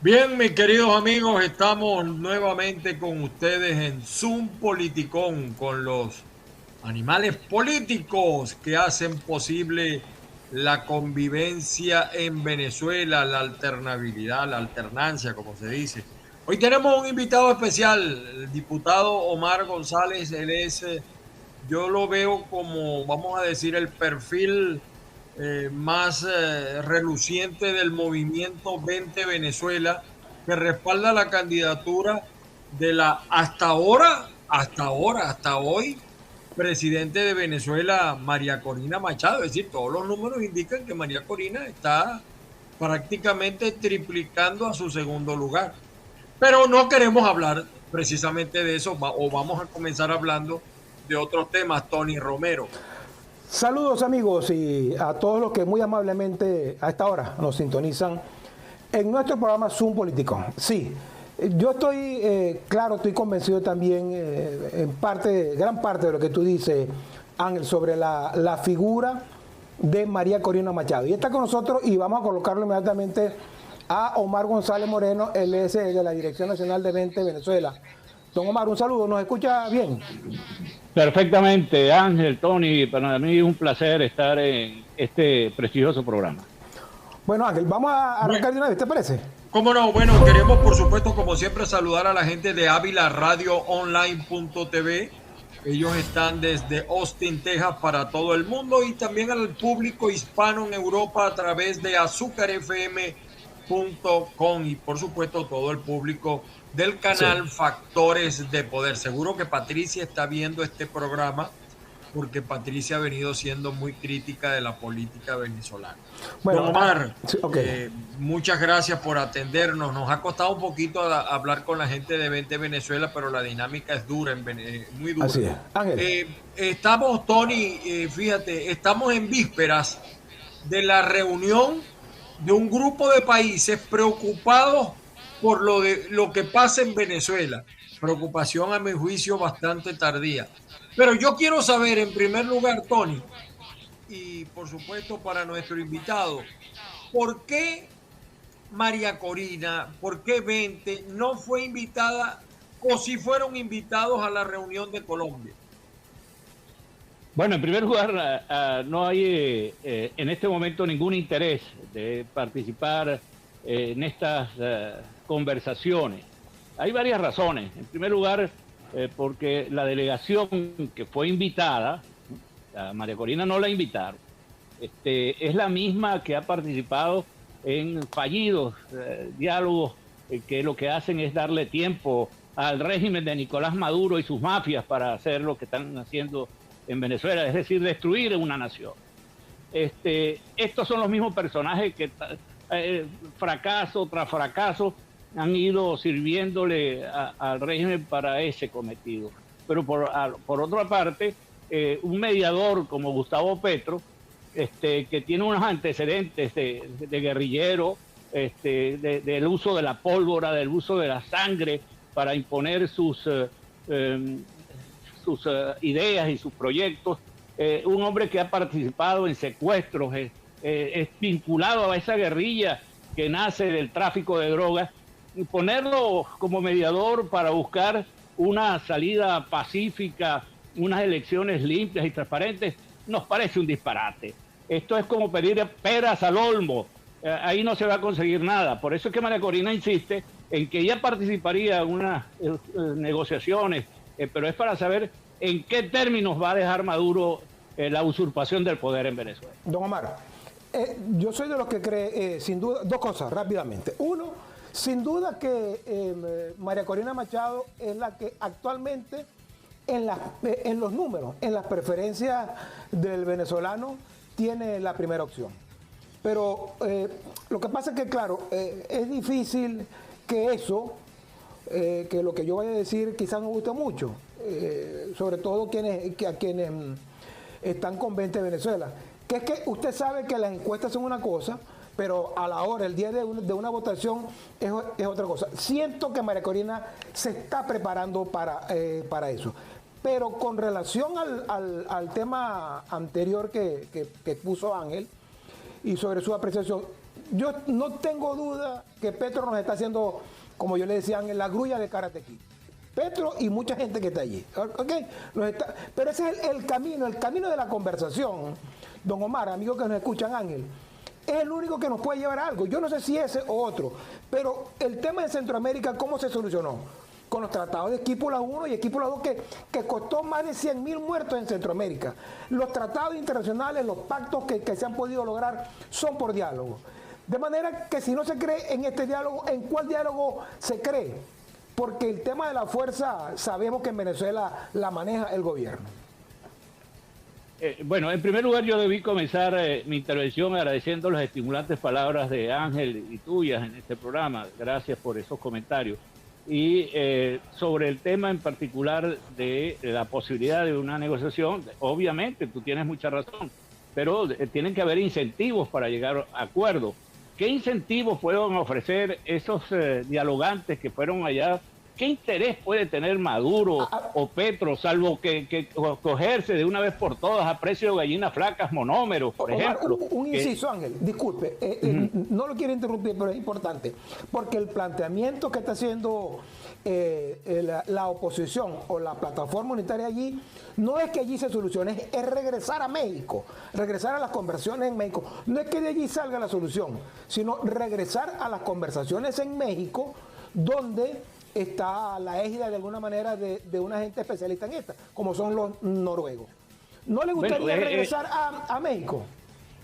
Bien, mis queridos amigos, estamos nuevamente con ustedes en Zoom Politicón, con los animales políticos que hacen posible la convivencia en Venezuela, la alternabilidad, la alternancia, como se dice. Hoy tenemos un invitado especial, el diputado Omar González. Él es, yo lo veo como, vamos a decir, el perfil más reluciente del movimiento 20 Venezuela, que respalda la candidatura de la hasta hoy, presidente de Venezuela, María Corina Machado. Es decir, todos los números indican que María Corina está prácticamente triplicando a su segundo lugar. Pero no queremos hablar precisamente de eso, o vamos a comenzar hablando de otros temas, Tony Romero. Saludos amigos y a todos los que muy amablemente a esta hora nos sintonizan en nuestro programa Zoom Politicón. Sí, yo estoy, claro, estoy convencido también en parte, gran parte de lo que tú dices, Ángel, sobre la figura de María Corina Machado. Y está con nosotros y vamos a colocarlo inmediatamente a Omar González Moreno, él es de la Dirección Nacional de 20 Venezuela. Don Omar, un saludo, ¿nos escucha bien? Perfectamente, Ángel, Tony, para mí es un placer estar en este prestigioso programa. Bueno, Ángel, vamos a Bueno, arrancar de una vez, ¿te parece? cómo no, bueno, queremos por supuesto, como siempre, saludar a la gente de Ávila Radio Online.tv. Ellos están desde Austin, Texas, para todo el mundo, y también al público hispano en Europa a través de azúcarfm.com, y por supuesto todo el público del Sí. canal Factores de Poder. Seguro que Patricia está viendo este programa porque Patricia ha venido siendo muy crítica de la política venezolana. Don Bueno, Omar, sí, ok. muchas gracias por atendernos. Nos ha costado un poquito hablar con la gente de 20 Venezuela, pero la dinámica es dura, muy dura. Así es. Ángel. Estamos, Tony, fíjate, estamos en vísperas de la reunión de un grupo de países preocupados por lo que pasa en Venezuela. Preocupación, a mi juicio, bastante tardía. Pero yo quiero saber, en primer lugar, Tony, y por supuesto para nuestro invitado, ¿por qué María Corina, por qué 20 no fue invitada o si fueron invitados a la reunión de Colombia? Bueno, en primer lugar, no hay en este momento ningún interés de participar en estas conversaciones. Hay varias razones. En primer lugar, porque la delegación que fue invitada, a María Corina no la invitaron, es la misma que ha participado en fallidos diálogos que lo que hacen es darle tiempo al régimen de Nicolás Maduro y sus mafias para hacer lo que están haciendo en Venezuela, es decir, destruir una nación. Estos son los mismos personajes que fracaso tras fracaso han ido sirviéndole al régimen para ese cometido. Pero por otra parte, un mediador como Gustavo Petro, que tiene unos antecedentes de guerrillero, del uso de la pólvora, del uso de la sangre para imponer sus ideas y sus proyectos, un hombre que ha participado en secuestros, es vinculado a esa guerrilla que nace del tráfico de drogas, y ponerlo como mediador para buscar una salida pacífica, unas elecciones limpias y transparentes, nos parece un disparate. Esto es como pedir peras al olmo. Ahí no se va a conseguir nada. Por eso es que María Corina insiste en que ella participaría en unas negociaciones, pero es para saber en qué términos va a dejar Maduro la usurpación del poder en Venezuela. Don Omar, yo soy de los que cree, sin duda, dos cosas rápidamente. Uno, sin duda que María Corina Machado es la que actualmente en los números, en las preferencias del venezolano, tiene la primera opción. Pero lo que pasa es que, claro, es difícil que eso, que lo que yo vaya a decir quizás no guste mucho, sobre todo a quienes están con 20 Venezuela, que es que usted sabe que las encuestas son una cosa, pero a la hora, el día de una votación es otra cosa. Siento que María Corina se está preparando para eso. Pero con relación al tema anterior que puso Ángel y sobre su apreciación, yo no tengo duda que Petro nos está haciendo, como yo le decía, en la grulla de Karate Kid. Petro y mucha gente que está allí. ¿Okay? Pero ese es el camino de la conversación, don Omar, amigos que nos escuchan, Ángel. Es el único que nos puede llevar a algo. Yo no sé si ese o otro, pero el tema de Centroamérica, ¿cómo se solucionó? Con los tratados de Esquípula 1 y Esquípula 2 que costó más de 100.000 muertos en Centroamérica. Los tratados internacionales, los pactos que se han podido lograr son por diálogo. De manera que si no se cree en este diálogo, ¿en cuál diálogo se cree? Porque el tema de la fuerza sabemos que en Venezuela la maneja el gobierno. Bueno, en primer lugar yo debí comenzar mi intervención agradeciendo las estimulantes palabras de Ángel y tuyas en este programa. Gracias por esos comentarios. Y sobre el tema en particular de la posibilidad de una negociación, obviamente tú tienes mucha razón, pero tienen que haber incentivos para llegar a acuerdos. ¿Qué incentivos pueden ofrecer esos dialogantes que fueron allá? ¿Qué interés puede tener Maduro o Petro, salvo que cogerse de una vez por todas a precio de gallinas flacas monómeros, por ejemplo? Un inciso, Ángel, disculpe, no lo quiero interrumpir, pero es importante, porque el planteamiento que está haciendo la oposición o la plataforma unitaria allí, no es que allí se solucione, es regresar a México, regresar a las conversaciones en México. No es que de allí salga la solución, sino regresar a las conversaciones en México, donde está la égida de alguna manera de una gente especialista en esta, como son los noruegos. ¿No le gustaría regresar a México?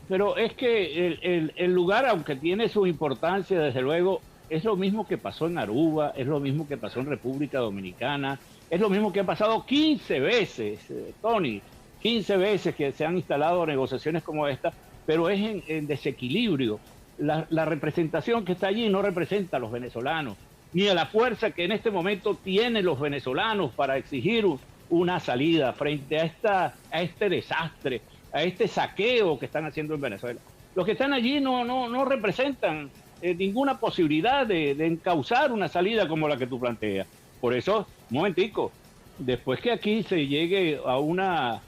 Pero es que el lugar, aunque tiene su importancia, desde luego, es lo mismo que pasó en Aruba, es lo mismo que pasó en República Dominicana, es lo mismo que ha pasado 15 veces, Tony, 15 veces que se han instalado negociaciones como esta, pero es en desequilibrio. La representación que está allí no representa a los venezolanos, ni a la fuerza que en este momento tienen los venezolanos para exigir una salida frente a este desastre, a este saqueo que están haciendo en Venezuela. Los que están allí no representan ninguna posibilidad de encauzar una salida como la que tú planteas. Por eso, un momentico, después que aquí se llegue a una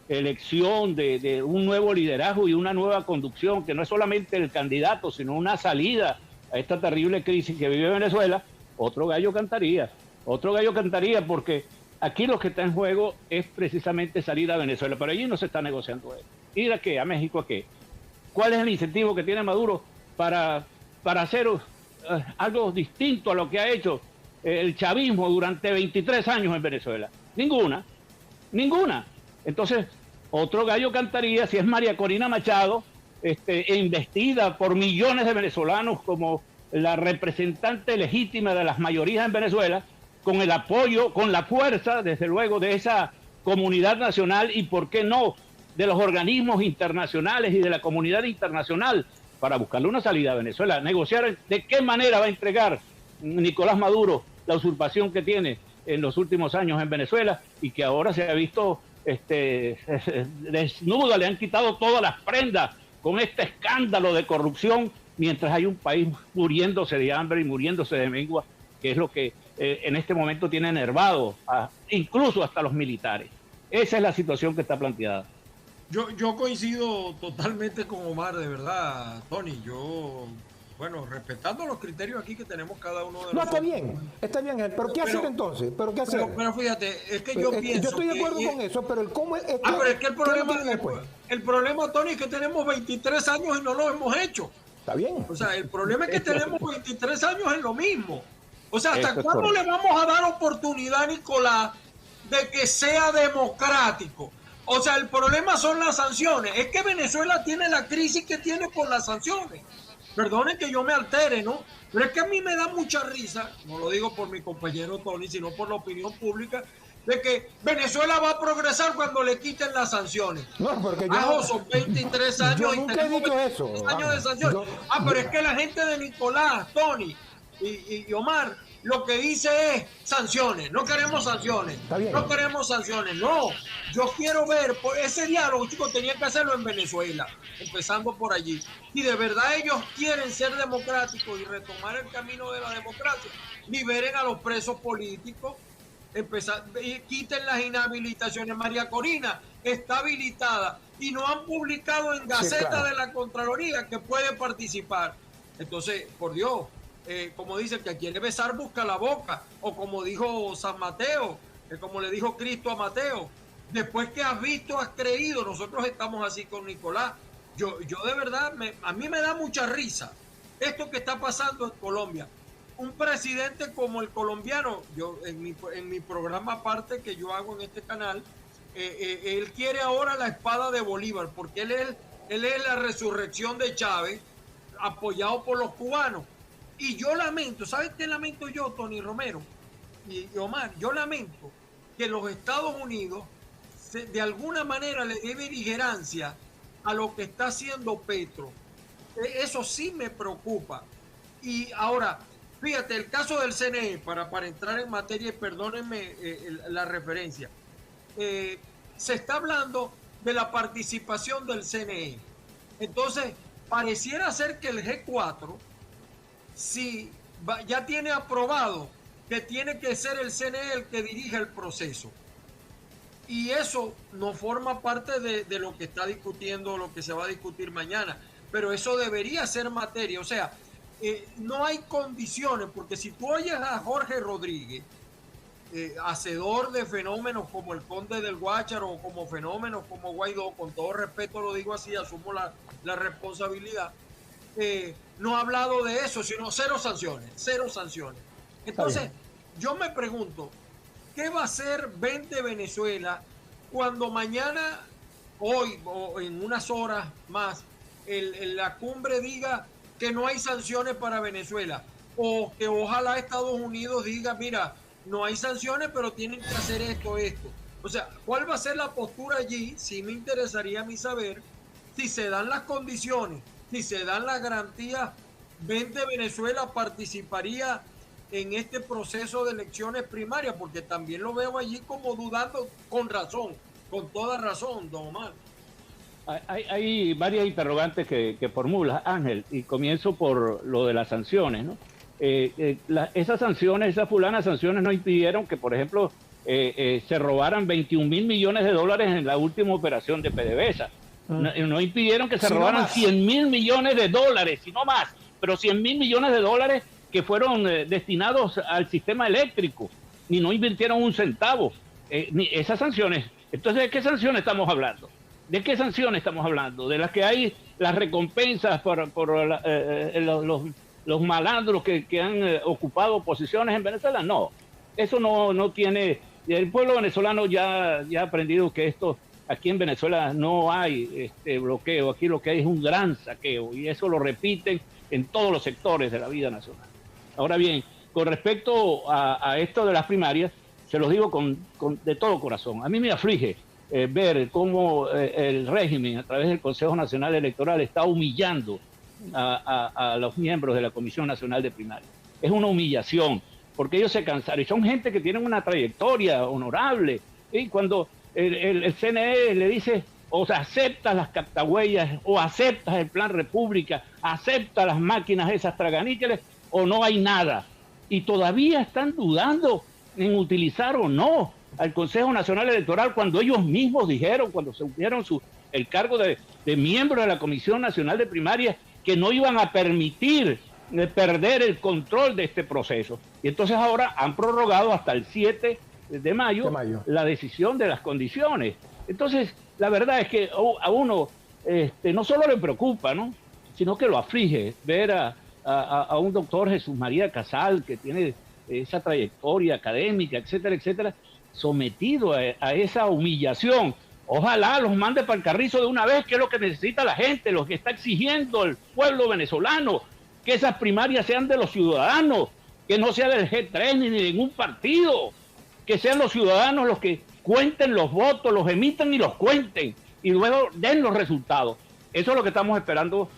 elección de un nuevo liderazgo y una nueva conducción, que no es solamente el candidato, sino una salida a esta terrible crisis que vive Venezuela, otro gallo cantaría porque aquí lo que está en juego es precisamente salir a Venezuela, pero allí no se está negociando eso. ¿Ir a qué? ¿A México a qué? ¿Cuál es el incentivo que tiene Maduro para hacer algo distinto a lo que ha hecho el chavismo durante 23 años en Venezuela? Ninguna. Entonces, otro gallo cantaría si es María Corina Machado, investida por millones de venezolanos como la representante legítima de las mayorías en Venezuela, con el apoyo, con la fuerza, desde luego, de esa comunidad nacional y, ¿por qué no?, de los organismos internacionales y de la comunidad internacional para buscarle una salida a Venezuela, negociar de qué manera va a entregar Nicolás Maduro la usurpación que tiene en los últimos años en Venezuela y que ahora se ha visto desnuda, le han quitado todas las prendas con este escándalo de corrupción, mientras hay un país muriéndose de hambre y muriéndose de mengua, que es lo que en este momento tiene enervado incluso hasta los militares. Esa es la situación que está planteada. Yo coincido totalmente con Omar, de verdad, Tony. Bueno, respetando los criterios aquí que tenemos cada uno de nosotros. Está bien, pero ¿qué hacer entonces? Pero fíjate, es que yo pienso... Yo estoy de acuerdo con eso, pero el cómo es... pero es que el problema, Tony, es que tenemos 23 años y no lo hemos hecho. Está bien. O sea, el problema es que tenemos 23 años en lo mismo. O sea, ¿hasta cuándo le vamos a dar oportunidad a Nicolás de que sea democrático? O sea, el problema son las sanciones. Es que Venezuela tiene la crisis que tiene por las sanciones. Perdonen que yo me altere, ¿no? Pero es que a mí me da mucha risa, no lo digo por mi compañero Tony, sino por la opinión pública, de que Venezuela va a progresar cuando le quiten las sanciones. No, porque son 23 años yo nunca he dicho eso. Años de sanciones. Pero es que la gente de Nicolás, Tony y Omar lo que dice es sanciones. No queremos sanciones. No queremos sanciones. No. Yo quiero ver, ese diálogo, chicos, tenían que hacerlo en Venezuela, empezando por allí. Si de verdad ellos quieren ser democráticos y retomar el camino de la democracia, liberen a los presos políticos, quiten las inhabilitaciones. María Corina está habilitada y no han publicado en Gaceta de la Contraloría que puede participar. Entonces, por Dios, como dicen, que quiere besar busca la boca, o como dijo San Mateo, como le dijo Cristo a Mateo, después que has visto, has creído. Nosotros estamos así con Nicolás. Yo de verdad, a mí me da mucha risa esto que está pasando en Colombia. Un presidente como el colombiano, yo en mi programa aparte que yo hago en este canal, él quiere ahora la espada de Bolívar, porque él es la resurrección de Chávez, apoyado por los cubanos. Y yo lamento, ¿sabes qué lamento yo, Tony Romero y Omar? Yo lamento que los Estados Unidos de alguna manera le dé beligerancia a lo que está haciendo Petro. Eso sí me preocupa. Y ahora, fíjate, el caso del CNE, para entrar en materia, y perdónenme la referencia, se está hablando de la participación del CNE. Entonces, pareciera ser que el G4, si ya tiene aprobado que tiene que ser el CNE el que dirija el proceso. Y eso no forma parte de lo que está discutiendo, lo que se va a discutir mañana. Pero eso debería ser materia. O sea, no hay condiciones, porque si tú oyes a Jorge Rodríguez, hacedor de fenómenos como el Conde del Guácharo, o como fenómenos como Guaidó, con todo respeto lo digo así, asumo la responsabilidad, no ha hablado de eso, sino cero sanciones. Entonces, yo me pregunto, ¿qué va a hacer Vente Venezuela cuando mañana, hoy o en unas horas más, la cumbre diga que no hay sanciones para Venezuela? O que ojalá Estados Unidos diga, mira, no hay sanciones, pero tienen que hacer esto. O sea, ¿cuál va a ser la postura allí? Sí me interesaría a mí saber si se dan las condiciones, si se dan las garantías. Vente Venezuela participaría en este proceso de elecciones primarias, porque también lo veo allí como dudando, con razón, con toda razón, don Omar. Hay varias interrogantes que formula Ángel, y comienzo por lo de las sanciones, ¿no? Esas sanciones, esas fulanas sanciones no impidieron que, por ejemplo, se robaran 21.000 millones de dólares en la última operación de PDVSA. No impidieron que se robaran 100.000 millones de dólares, sino más, pero 100.000 millones de dólares que fueron destinados al sistema eléctrico, ni no invirtieron un centavo. Ni esas sanciones. Entonces, ¿de qué sanciones estamos hablando? ¿De qué sanciones estamos hablando? ¿De las que hay las recompensas por los malandros que han ocupado posiciones en Venezuela? No, eso no tiene. El pueblo venezolano ya ha aprendido que aquí en Venezuela no hay bloqueo. Aquí lo que hay es un gran saqueo, y eso lo repiten en todos los sectores de la vida nacional. Ahora bien, con respecto a esto de las primarias, se los digo de todo corazón. A mí me aflige ver cómo el régimen, a través del Consejo Nacional Electoral, está humillando a los miembros de la Comisión Nacional de Primarias. Es una humillación, porque ellos se cansaron, y son gente que tienen una trayectoria honorable, y cuando el CNE le dice, o sea, aceptas las captahuellas, o aceptas el Plan República, aceptas las máquinas esas traganíqueles, o no hay nada, y todavía están dudando en utilizar o no al Consejo Nacional Electoral, cuando ellos mismos dijeron, cuando se unieron el cargo de miembro de la Comisión Nacional de Primarias, que no iban a permitir perder el control de este proceso. Y entonces ahora han prorrogado hasta el 7 de mayo la decisión de las condiciones. Entonces, la verdad es que a uno no solo le preocupa, ¿no?, sino que lo aflige ver a un doctor Jesús María Casal, que tiene esa trayectoria académica, etcétera, etcétera, sometido a esa humillación. Ojalá los mande para el carrizo de una vez, que es lo que necesita la gente, lo que está exigiendo el pueblo venezolano, que esas primarias sean de los ciudadanos, que no sea del G3 ni de ningún partido, que sean los ciudadanos los que cuenten los votos, los emitan y los cuenten, y luego den los resultados. Eso es lo que estamos esperando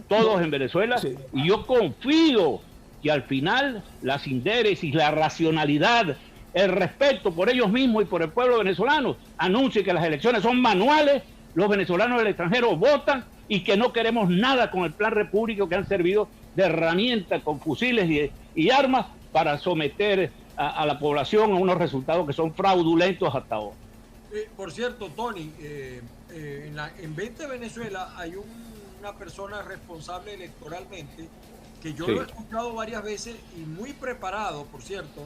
todos en Venezuela, sí. Y yo confío que al final la sindéresis, la racionalidad, el respeto por ellos mismos y por el pueblo venezolano anuncie que las elecciones son manuales, los venezolanos del extranjero votan, y que no queremos nada con el Plan República, que han servido de herramienta con fusiles y armas para someter a la población a unos resultados que son fraudulentos hasta ahora. Por cierto, Tony, en 20 Venezuela hay una persona responsable electoralmente que yo lo he escuchado varias veces y muy preparado, por cierto,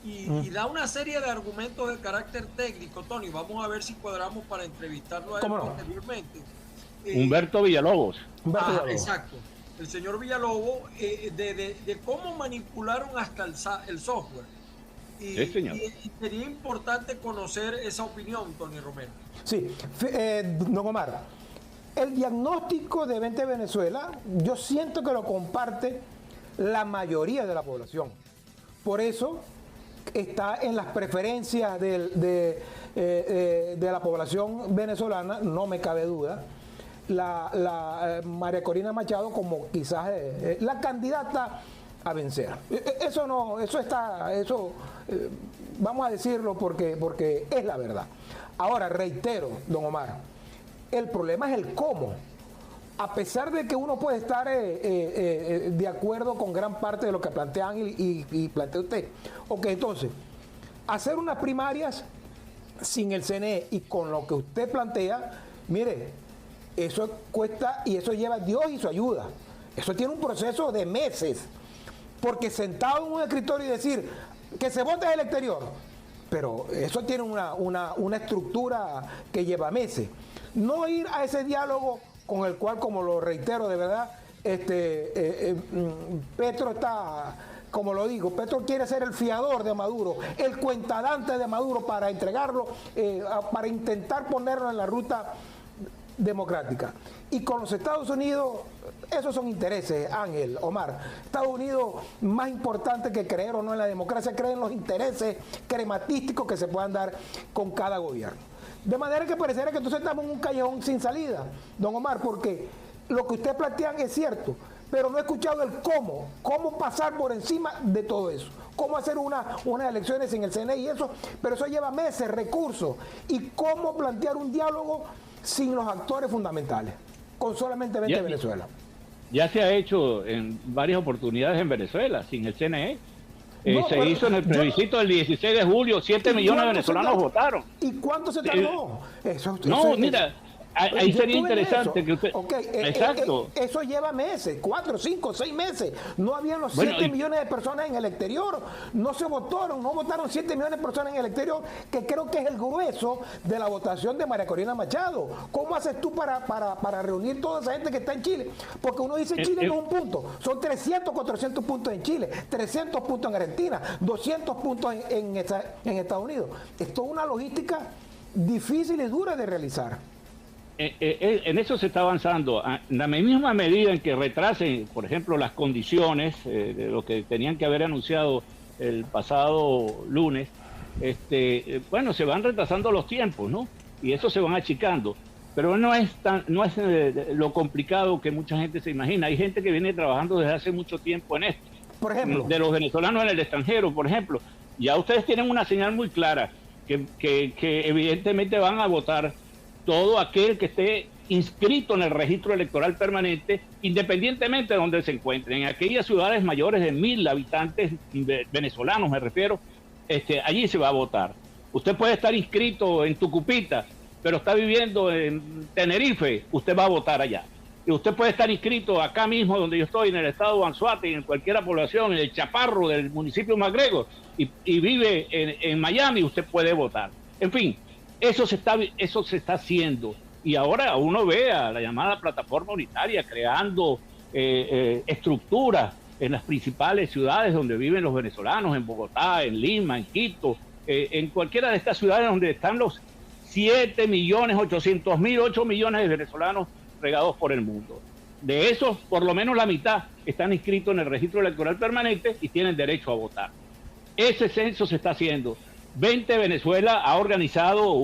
y da una serie de argumentos de carácter técnico. Tony, vamos a ver si cuadramos para entrevistarlo a él posteriormente. Humberto Villalobos. Exacto. El señor Villalobos, de cómo manipularon hasta el software. Sí, señor. Y sería importante conocer esa opinión, Tony Romero. Sí, don Omar, el diagnóstico de 20 Venezuela, yo siento que lo comparte la mayoría de la población. Por eso está en las preferencias de la población venezolana, no me cabe duda, la María Corina Machado como quizás la candidata a vencer. Vamos a decirlo porque es la verdad. Ahora, reitero, don Omar, el problema es el cómo. A pesar de que uno puede estar de acuerdo con gran parte de lo que plantean y plantea usted. Ok, entonces, hacer unas primarias sin el CNE y con lo que usted plantea, mire, eso cuesta y eso lleva a Dios y su ayuda. Eso tiene un proceso de meses. Porque sentado en un escritorio y decir que se vote del exterior, pero eso tiene una estructura que lleva meses. No ir a ese diálogo con el cual, como lo reitero de verdad, Petro está, como lo digo, Petro quiere ser el fiador de Maduro, el cuentadante de Maduro para entregarlo, para intentar ponerlo en la ruta democrática. Y con los Estados Unidos, esos son intereses, Ángel, Omar. Estados Unidos, más importante que creer o no en la democracia, creen en los intereses crematísticos que se puedan dar con cada gobierno. De manera que pareciera que entonces estamos en un callejón sin salida, don Omar, porque lo que usted plantean es cierto, pero no he escuchado el cómo pasar por encima de todo eso, cómo hacer unas elecciones sin el CNE y eso, pero eso lleva meses, recursos, y cómo plantear un diálogo sin los actores fundamentales, con solamente 20 Venezuela. Ya se ha hecho en varias oportunidades en Venezuela, sin el CNE. Se hizo en el plebiscito del 16 de julio, 7 millones de venezolanos votaron. ¿Y cuánto se tardó? Mira, ahí sería interesante que usted... Exacto. Eso lleva meses, 4, 5, 6 meses. No habían los 7 millones de personas en el exterior. No votaron 7 millones de personas en el exterior, que creo que es el grueso de la votación de María Corina Machado. ¿Cómo haces tú para reunir toda esa gente que está en Chile? Porque uno dice Chile no es un punto. Son 300, 400 puntos en Chile, 300 puntos en Argentina, 200 puntos en Estados Unidos. Esto es una logística difícil y dura de realizar. En eso se está avanzando. En la misma medida en que retrasen, por ejemplo, las condiciones de lo que tenían que haber anunciado el pasado lunes, se van retrasando los tiempos, ¿no? Y eso se van achicando. Pero no es lo complicado que mucha gente se imagina. Hay gente que viene trabajando desde hace mucho tiempo en esto. Por ejemplo, de los venezolanos en el extranjero, por ejemplo. Ya ustedes tienen una señal muy clara que evidentemente van a votar todo aquel que esté inscrito en el registro electoral permanente, independientemente de donde se encuentren. En aquellas ciudades mayores de 1.000 habitantes venezolanos, me refiero, allí se va a votar. Usted puede estar inscrito en Tucupita, pero está viviendo en Tenerife, usted va a votar allá. Y usted puede estar inscrito acá mismo donde yo estoy, en el estado de Anzoátegui, en cualquier población, en el Chaparro del municipio Magrego, y vive en Miami, usted puede votar. En fin, eso se está haciendo. Y ahora uno ve a la llamada plataforma unitaria creando estructuras en las principales ciudades donde viven los venezolanos, en Bogotá, en Lima, en Quito, en cualquiera de estas ciudades donde están los 7.800.000, 8 millones de venezolanos regados por el mundo. De esos, por lo menos la mitad están inscritos en el registro electoral permanente y tienen derecho a votar. Ese censo se está haciendo. 20 Venezuela ha organizado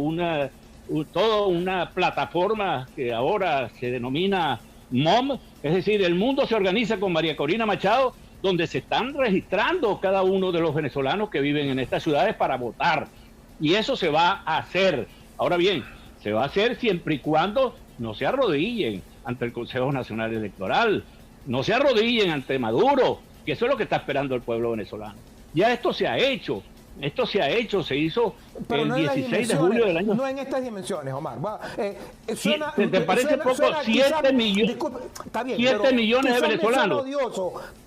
toda una plataforma que ahora se denomina MOM, es decir, el mundo se organiza con María Corina Machado, donde se están registrando cada uno de los venezolanos que viven en estas ciudades para votar. Y eso se va a hacer. Ahora bien, se va a hacer siempre y cuando no se arrodillen ante el Consejo Nacional Electoral, no se arrodillen ante Maduro, que eso es lo que está esperando el pueblo venezolano. Ya esto se ha hecho. Esto se ha hecho, se hizo Pero el no en las 16 de julio del año. no en estas dimensiones, Omar. ¿Te parece poco? 7 millones, disculpe, está bien, 7 millones de quizás venezolanos.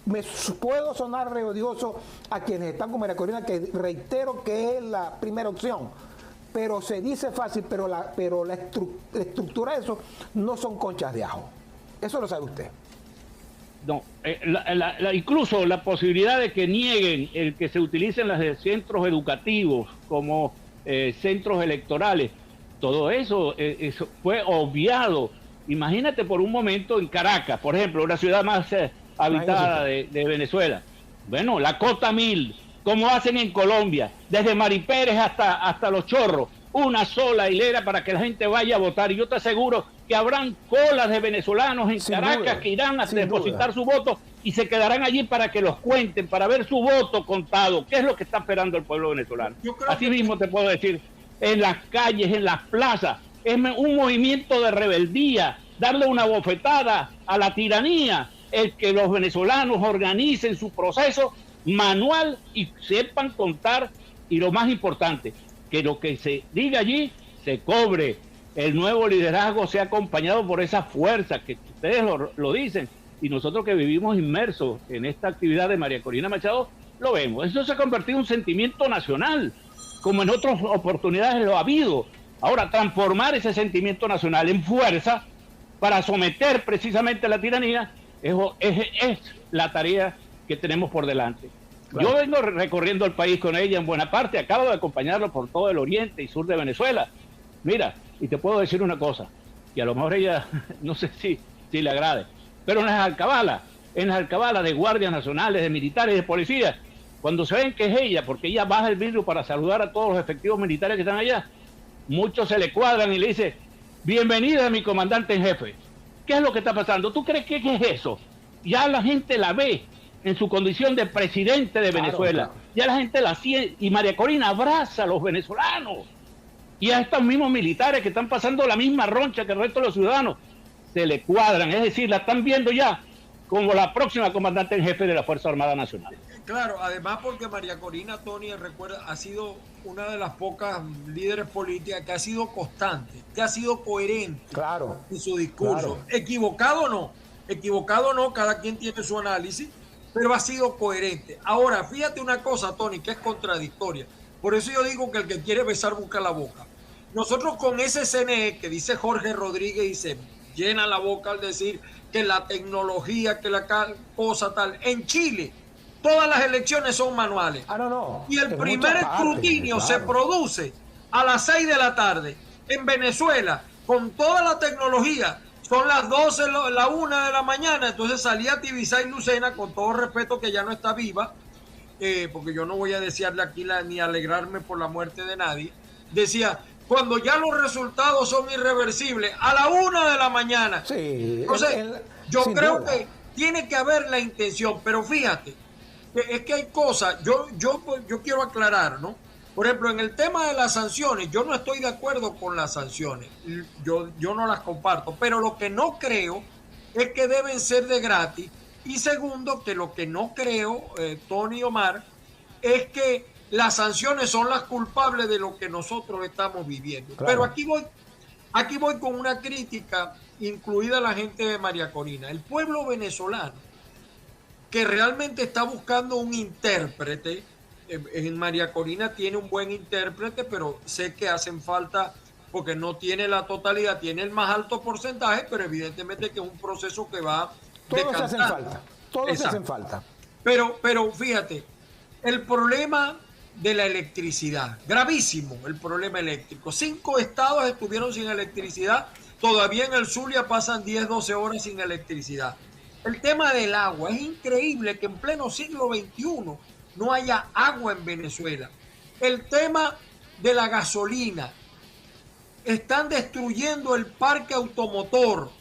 me puedo sonar re odioso a quienes están con María Corina, que reitero que es la primera opción. Pero se dice fácil, pero la estructura de eso no son conchas de ajo. Eso lo sabe usted. No, incluso la posibilidad de que nieguen el que se utilicen los centros educativos como centros electorales, todo eso, eso fue obviado. Imagínate por un momento en Caracas, por ejemplo, una ciudad más habitada de Venezuela. Bueno, la Cota 1000, como hacen en Colombia, desde Maripérez hasta Los Chorros, una sola hilera para que la gente vaya a votar. Y yo te aseguro que habrán colas de venezolanos en Caracas que irán a depositar su voto y se quedarán allí para que los cuenten, para ver su voto contado. ¿Qué es lo que está esperando el pueblo venezolano? Así mismo te puedo decir, en las calles, en las plazas, es un movimiento de rebeldía, darle una bofetada a la tiranía, el que los venezolanos organicen su proceso manual y sepan contar, y lo más importante, que lo que se diga allí se cobre. El nuevo liderazgo sea acompañado por esa fuerza que ustedes lo dicen, y nosotros que vivimos inmersos en esta actividad de María Corina Machado lo vemos. Eso se ha convertido en un sentimiento nacional, como en otras oportunidades lo ha habido. Ahora, transformar ese sentimiento nacional en fuerza para someter precisamente a la tiranía es la tarea que tenemos por delante. Claro. Yo vengo recorriendo el país con ella en buena parte, acabo de acompañarlo por todo el oriente y sur de Venezuela. Mira, y te puedo decir una cosa, que a lo mejor ella no sé si le agrade, pero en las alcabalas de guardias nacionales, de militares, de policías, cuando se ven que es ella, porque ella baja el vidrio para saludar a todos los efectivos militares que están allá, muchos se le cuadran y le dicen: bienvenida, mi comandante en jefe. ¿Qué es lo que está pasando? ¿Tú crees que es eso? Ya la gente la ve en su condición de presidente de Venezuela. Claro. Ya la gente la siente, y María Corina abraza a los venezolanos y a estos mismos militares que están pasando la misma roncha que el resto de los ciudadanos. Se le cuadran, es decir, la están viendo ya como la próxima comandante en jefe de la Fuerza Armada Nacional. Claro, además porque María Corina, Tony, recuerda, ha sido una de las pocas líderes políticas que ha sido constante, que ha sido coherente en su discurso. Claro. Equivocado no, cada quien tiene su análisis, pero ha sido coherente. Ahora, fíjate una cosa, Tony, que es contradictoria. Por eso yo digo que el que quiere besar busca la boca. Nosotros con ese CNE que dice Jorge Rodríguez y se llena la boca al decir que la tecnología, que la cosa tal. En Chile, todas las elecciones son manuales. Y el primer escrutinio se produce a las 6 de la tarde. En Venezuela, con toda la tecnología, son las 12, la 1 de la mañana. Entonces salía Tibisay Lucena, con todo respeto que ya no está viva, porque yo no voy a desearle aquí ni alegrarme por la muerte de nadie. Decía: cuando ya los resultados son irreversibles, a la 1 de la mañana. Sí, entonces, yo creo que tiene que haber la intención, pero fíjate, es que hay cosas, yo quiero aclarar, ¿no? Por ejemplo, en el tema de las sanciones, yo no estoy de acuerdo con las sanciones, yo no las comparto, pero lo que no creo es que deben ser de gratis, y segundo, que lo que no creo, Tony y Omar, es que las sanciones son las culpables de lo que nosotros estamos viviendo. Claro. Pero aquí voy con una crítica, incluida la gente de María Corina. El pueblo venezolano, que realmente está buscando un intérprete, en María Corina tiene un buen intérprete, pero sé que hacen falta, porque no tiene la totalidad, tiene el más alto porcentaje, pero evidentemente que es un proceso que va todos hacen falta, todos hacen falta. Pero fíjate, el problema de la electricidad, gravísimo el problema eléctrico. 5 estados estuvieron sin electricidad, todavía en el Zulia pasan 10, 12 horas sin electricidad. El tema del agua, es increíble que en pleno siglo XXI no haya agua en Venezuela. El tema de la gasolina, están destruyendo el parque automotor.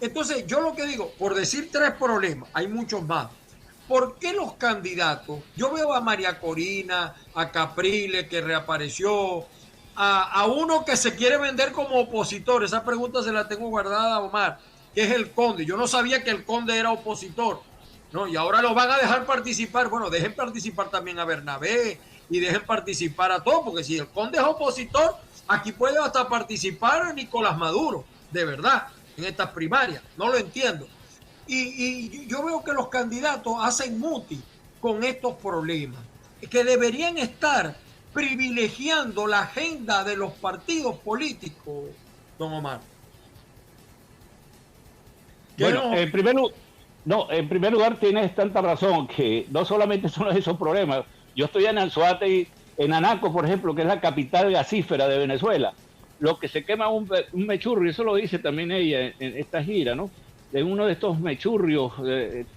Entonces yo lo que digo, por decir 3 problemas, hay muchos más. ¿Por qué los candidatos? Yo veo a María Corina, a Capriles, que reapareció, a uno que se quiere vender como opositor. Esa pregunta se la tengo guardada a Omar, que es el Conde. Yo no sabía que el Conde era opositor, ¿no? Y ahora lo van a dejar participar. Bueno, dejen participar también a Bernabé y dejen participar a todos, porque si el Conde es opositor, aquí puede hasta participar Nicolás Maduro, de verdad, en estas primarias. No lo entiendo. Y yo veo que los candidatos hacen muti con estos problemas, que deberían estar privilegiando la agenda de los partidos políticos, don Omar. Bueno, en primer lugar tienes tanta razón que no solamente son esos problemas. Yo estoy en Anzoátegui, en Anaco, por ejemplo, que es la capital gasífera de Venezuela. Lo que se quema un mechurrio, eso lo dice también ella en esta gira, ¿no? De uno de estos mechurrios,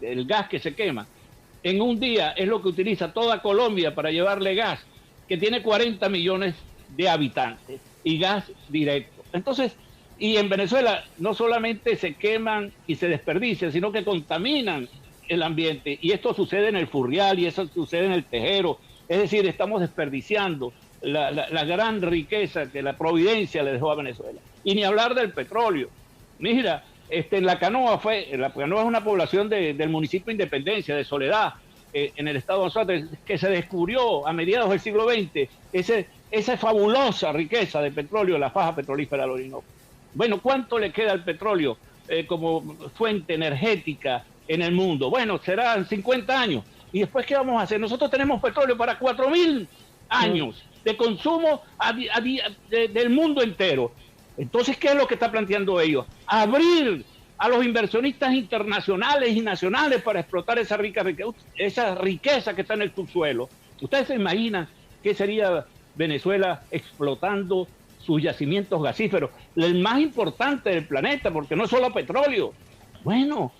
el gas que se quema. En un día es lo que utiliza toda Colombia para llevarle gas, que tiene 40 millones de habitantes, y gas directo. Entonces, y en Venezuela no solamente se queman y se desperdician, sino que contaminan el ambiente. Y esto sucede en el Furrial y eso sucede en el Tejero. Es decir, estamos desperdiciando la gran riqueza que la providencia le dejó a Venezuela. Y ni hablar del petróleo. Mira, en La Canoa La Canoa es una población del municipio de Independencia, de Soledad, en el estado de Anzoátegui, que se descubrió a mediados del siglo XX esa fabulosa riqueza de petróleo, la faja petrolífera del Orinoco. Bueno, ¿cuánto le queda al petróleo como fuente energética en el mundo? Bueno, serán 50 años. ¿Y después qué vamos a hacer? Nosotros tenemos petróleo para 4.000 años de consumo del mundo entero. Entonces, ¿qué es lo que está planteando ellos? Abrir a los inversionistas internacionales y nacionales para explotar esa riqueza que está en el subsuelo. ¿Ustedes se imaginan qué sería Venezuela explotando sus yacimientos gasíferos, el más importante del planeta, porque no es solo petróleo? Bueno,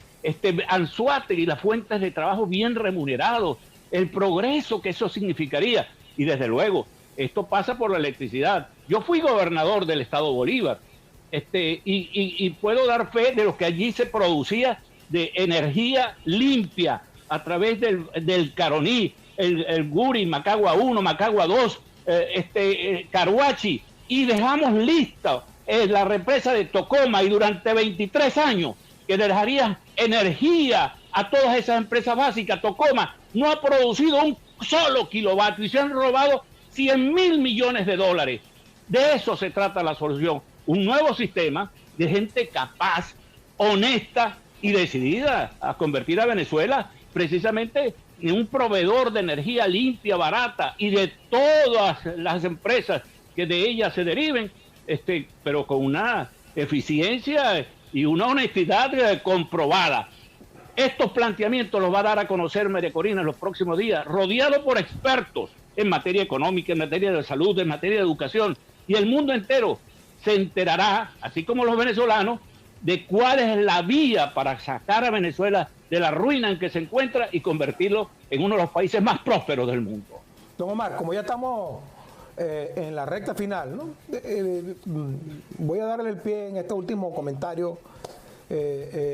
Anzoátegui y las fuentes de trabajo bien remunerados, el progreso que eso significaría. Y desde luego, esto pasa por la electricidad. Yo fui gobernador del estado Bolívar, y puedo dar fe de lo que allí se producía de energía limpia a través del Caroní, el Guri, Macagua 1, Macagua 2, Caruachi, y dejamos lista la represa de Tocoma, y durante 23 años que le dejaría energía a todas esas empresas básicas. Tocoma no ha producido un solo kilovatio y se han robado 100.000 millones de dólares. De eso se trata la solución, un nuevo sistema de gente capaz, honesta y decidida a convertir a Venezuela precisamente en un proveedor de energía limpia, barata, y de todas las empresas que de ella se deriven, pero con una eficiencia y una honestidad comprobada. Estos planteamientos los va a dar a conocer María Corina en los próximos días, rodeado por expertos en materia económica, en materia de salud, en materia de educación, y el mundo entero se enterará, así como los venezolanos, de cuál es la vía para sacar a Venezuela de la ruina en que se encuentra y convertirlo en uno de los países más prósperos del mundo. Don Omar, como ya estamos en la recta final, ¿no? Voy a darle el pie en este último comentario,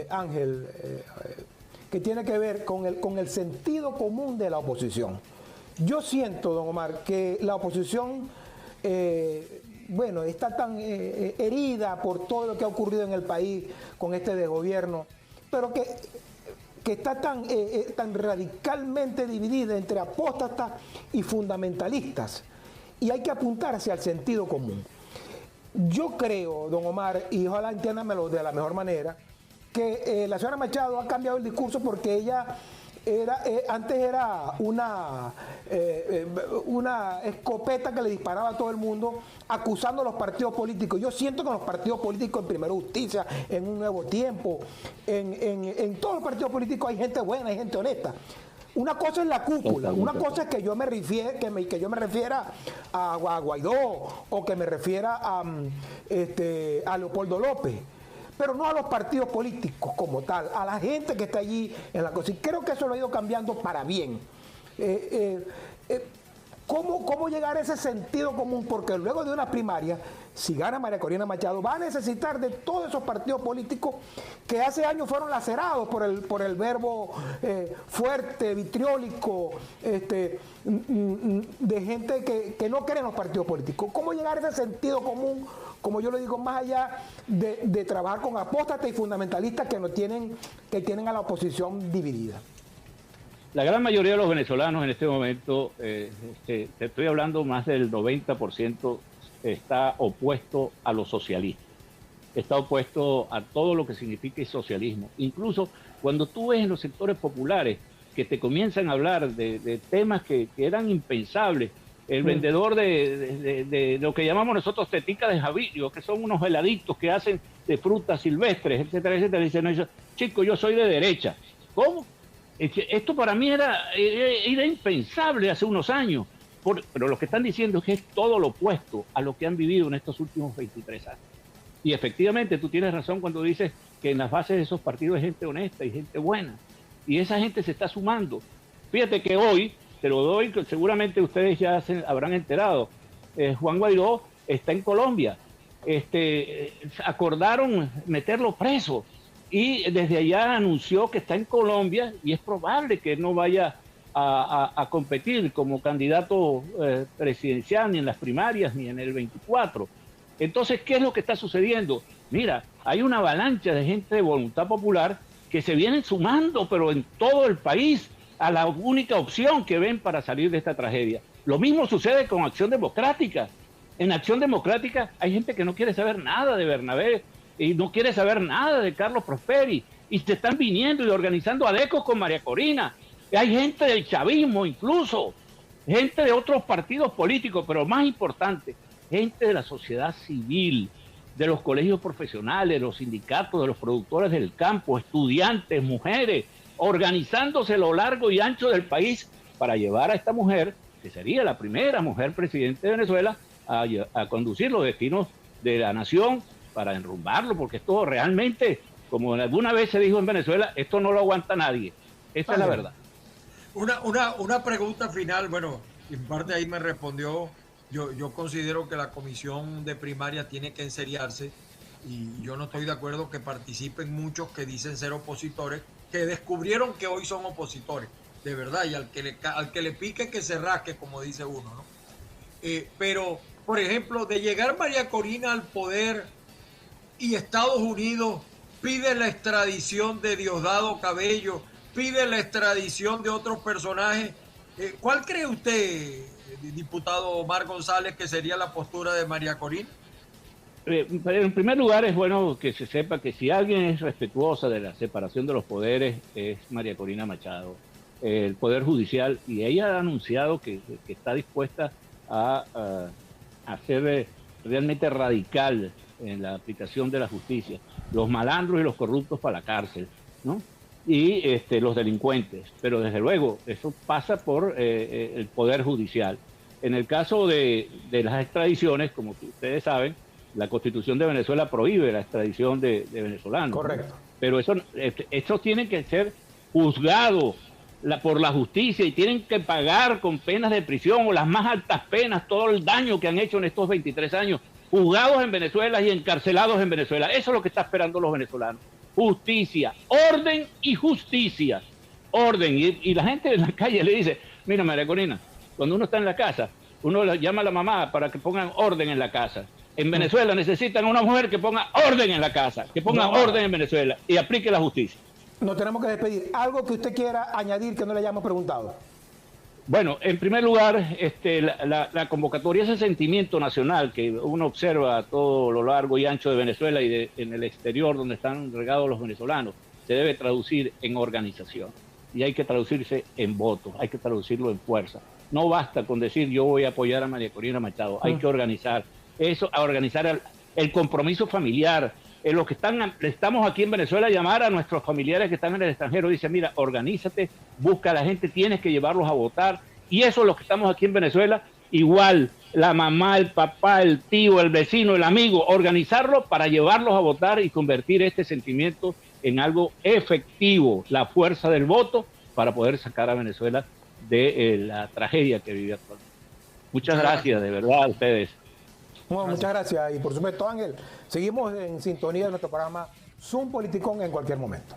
Ángel, que tiene que ver con el sentido común de la oposición. Yo siento, don Omar, que la oposición, está tan herida por todo lo que ha ocurrido en el país con este desgobierno, pero que está tan radicalmente dividida entre apóstatas y fundamentalistas. Y hay que apuntar hacia el sentido común. Yo creo, don Omar, y ojalá entiéndamelo de la mejor manera, que la señora Machado ha cambiado el discurso porque ella antes era una escopeta que le disparaba a todo el mundo, acusando a los partidos políticos. Yo siento que los partidos políticos, en Primero Justicia, en Un Nuevo Tiempo, en todos los partidos políticos hay gente buena, hay gente honesta. Una cosa es la cúpula, una cosa es que yo me refiera a Guaidó o que me refiera a Leopoldo López, pero no a los partidos políticos como tal, a la gente que está allí en la cosa. Y creo que eso lo ha ido cambiando para bien. ¿Cómo llegar a ese sentido común? Porque luego de una primaria, si gana María Corina Machado, va a necesitar de todos esos partidos políticos que hace años fueron lacerados por el verbo fuerte, vitriólico, de gente que no cree en los partidos políticos. ¿Cómo llegar a ese sentido común, como yo lo digo, más allá de trabajar con apóstatas y fundamentalistas que tienen a la oposición dividida? La gran mayoría de los venezolanos en este momento, te estoy hablando más del 90%, está opuesto a lo socialista, está opuesto a todo lo que significa el socialismo. Incluso cuando tú ves en los sectores populares que te comienzan a hablar de temas que eran impensables, el vendedor de lo que llamamos nosotros tetica de Javillo, que son unos heladitos que hacen de frutas silvestres, etcétera, etcétera, dicen, chico, yo soy de derecha. ¿Cómo? Esto para mí era impensable hace unos años, pero lo que están diciendo es que es todo lo opuesto a lo que han vivido en estos últimos 23 años. Y efectivamente, tú tienes razón cuando dices que en las bases de esos partidos hay gente honesta y gente buena. Y esa gente se está sumando. Fíjate que hoy, te lo doy, seguramente ustedes ya se habrán enterado, Juan Guaidó está en Colombia. Acordaron meterlo preso y desde allá anunció que está en Colombia y es probable que no vaya a competir como candidato presidencial ni en las primarias ni en el 24. Entonces, ¿qué es lo que está sucediendo? Mira, hay una avalancha de gente de voluntad popular que se vienen sumando, pero en todo el país, a la única opción que ven para salir de esta tragedia. Lo mismo sucede con Acción Democrática. En Acción Democrática hay gente que no quiere saber nada de Bernabé y no quiere saber nada de Carlos Prosperi y se están viniendo y organizando adecos con María Corina. Hay gente del chavismo incluso, gente de otros partidos políticos, pero más importante, gente de la sociedad civil, de los colegios profesionales, de los sindicatos, de los productores del campo, estudiantes, mujeres, organizándose a lo largo y ancho del país para llevar a esta mujer, que sería la primera mujer presidente de Venezuela, a conducir los destinos de la nación para enrumbarlo, porque esto realmente, como alguna vez se dijo en Venezuela, esto no lo aguanta nadie. Esta es la verdad. Una pregunta final, bueno, en parte ahí me respondió. Yo considero que la comisión de primaria tiene que enseriarse y yo no estoy de acuerdo que participen muchos que dicen ser opositores, que descubrieron que hoy son opositores, de verdad, y al que le pique que se rasque, como dice uno, ¿no? Pero, por ejemplo, de llegar María Corina al poder y Estados Unidos pide la extradición de Diosdado Cabello, pide la extradición de otros personajes, ¿cuál cree usted, diputado Omar González, que sería la postura de María Corina? En primer lugar, es bueno que se sepa que si alguien es respetuosa de la separación de los poderes es María Corina Machado, el Poder Judicial, y ella ha anunciado que está dispuesta a ser realmente radical en la aplicación de la justicia, los malandros y los corruptos para la cárcel, ¿no? Y los delincuentes, pero desde luego eso pasa por el Poder Judicial. En el caso de las extradiciones, como ustedes saben, la Constitución de Venezuela prohíbe la extradición de venezolanos. Correcto. Pero eso tiene que ser juzgado por la justicia y tienen que pagar con penas de prisión o las más altas penas todo el daño que han hecho en estos 23 años, juzgados en Venezuela y encarcelados en Venezuela. Eso es lo que está esperando los venezolanos. Justicia, orden y justicia. Orden. Y la gente en la calle le dice, mira María Corina, cuando uno está en la casa, uno le llama a la mamá para que pongan orden en la casa. En Venezuela necesitan una mujer que ponga orden en la casa, que ponga orden en Venezuela y aplique la justicia. Nos tenemos que despedir. ¿Algo que usted quiera añadir que no le hayamos preguntado? Bueno, en primer lugar, la convocatoria, ese sentimiento nacional que uno observa a todo lo largo y ancho de Venezuela y en el exterior donde están regados los venezolanos, se debe traducir en organización. Y hay que traducirse en votos, hay que traducirlo en fuerza. No basta con decir yo voy a apoyar a María Corina Machado, hay que organizar eso, a organizar el compromiso familiar. Los que estamos aquí en Venezuela, llamar a nuestros familiares que están en el extranjero, dice, mira, organízate, busca a la gente, tienes que llevarlos a votar. Y eso, los que estamos aquí en Venezuela, igual, la mamá, el papá, el tío, el vecino, el amigo, organizarlo para llevarlos a votar y convertir este sentimiento en algo efectivo, la fuerza del voto, para poder sacar a Venezuela de la tragedia que vive actualmente. Muchas gracias, de verdad, a ustedes. Bueno, muchas gracias. Y por supuesto, Ángel, seguimos en sintonía de nuestro programa Zoom Politicón en cualquier momento.